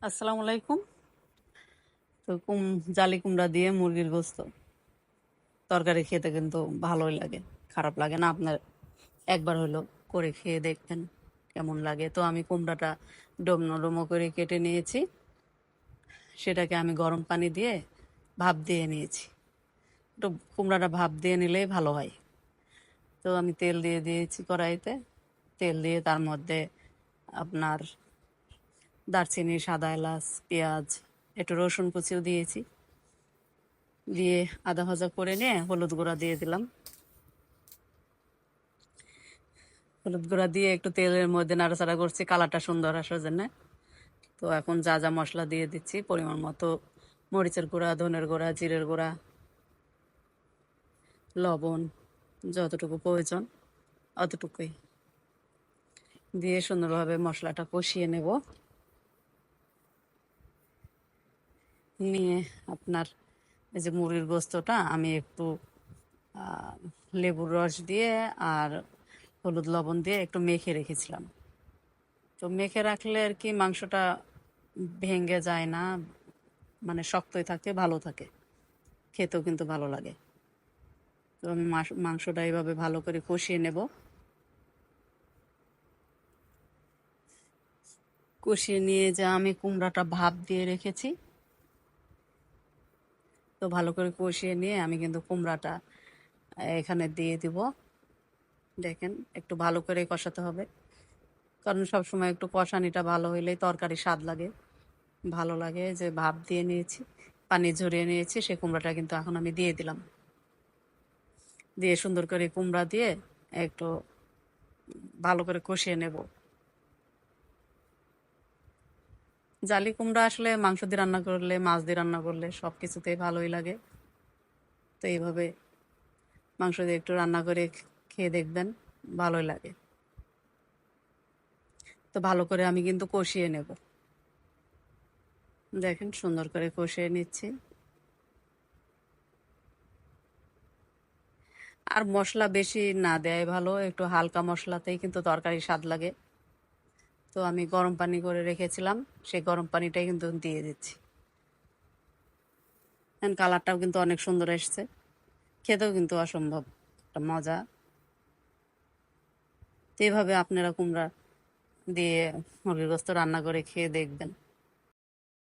আসসালামু আলাইকুম। তো জালি কুমড়া দিয়ে মুরগির গোস্ত তরকারি খেতে কিন্তু ভালোই লাগে, খারাপ লাগে না। আপনার একবার হলো করে খেয়ে দেখবেন কেমন লাগে। তো আমি কুমড়াটা ডুমো ডুমো করে কেটে নিয়েছি, সেটাকে আমি গরম পানি দিয়ে ভাপ দিয়ে নিয়েছি। একটু কুমড়াটা ভাপ দিয়ে নিলেই ভালো হয়। তো আমি তেল দিয়ে দিয়েছি কড়াইতে, তেল দিয়ে তার মধ্যে আপনার দারচিনি, সাদা এলাচ, পেঁয়াজ, একটু রসুন কুচিও দিয়েছি, দিয়ে আদা ভাজা করে নিয়ে হলুদ গুঁড়া দিয়ে দিলাম। হলুদ গুঁড়া দিয়ে একটু তেলের মধ্যে নাড়াচাড়া করছি কালারটা সুন্দর আসার জন্য। তো এখন যা যা মশলা দিয়ে দিচ্ছি পরিমাণ মতো, মরিচের গুঁড়া, ধনের গুঁড়া, জিরের গুঁড়া, লবণ, যতটুকু প্রয়োজন অতটুকুই দিয়ে সুন্দরভাবে মশলাটা কষিয়ে নেব। নিয়ে আপনার এই যে মুরগির গোস্তটা আমি একটু লেবুর রস দিয়ে আর হলুদ লবণ দিয়ে একটু মেখে রেখেছিলাম। তো মেখে রাখলে আর কি মাংসটা ভেঙে যায় না, মানে শক্তই থাকে, ভালো থাকে, খেতেও কিন্তু ভালো লাগে। তো আমি মাংসটা এইভাবে ভালো করে কষিয়ে নেব। কষিয়ে নিয়ে যা আমি কুমড়াটা ভাপ দিয়ে রেখেছি, তো ভালো করে কষিয়ে নিয়ে আমি কিন্তু কুমড়াটা এখানে দিয়ে দিব। দেখেন একটু ভালো করে কষাতে হবে, কারণ সবসময় একটু কষানিটা ভালো হইলেই তরকারি স্বাদ লাগে, ভালো লাগে। যে ভাপ দিয়ে নিয়েছি, পানি ঝরিয়ে নিয়েছি, সেই কুমড়াটা কিন্তু এখন আমি দিয়ে দিলাম। দিয়ে সুন্দর করে কুমড়া দিয়ে একটু ভালো করে কষিয়ে নেব। জালি কুমড়া আসলে মাংস দিয়ে রান্না করলে, মাছ দিয়ে রান্না করলে সব কিছুতেই ভালোই লাগে। তো এইভাবে মাংস দিয়ে একটু রান্না করে খেয়ে দেখবেন, ভালোই লাগে। তো ভালো করে আমি কিন্তু কষিয়ে নেব। দেখেন সুন্দর করে কষিয়ে নিচ্ছি। আর মশলা বেশি না দেয় ভালো, একটু হালকা মশলাতেই কিন্তু তরকারি স্বাদ লাগে। তো আমি গরম পানি করে রেখেছিলাম, সেই গরম পানিটাই কিন্তু দিয়ে দিচ্ছি। কালারটাও কিন্তু অনেক সুন্দর এসছে, খেতেও কিন্তু অসম্ভব একটা মজা। তো এইভাবে আপনারা কুমড়া দিয়ে মুরগির গোস্ত রান্না করে খেয়ে দেখবেন।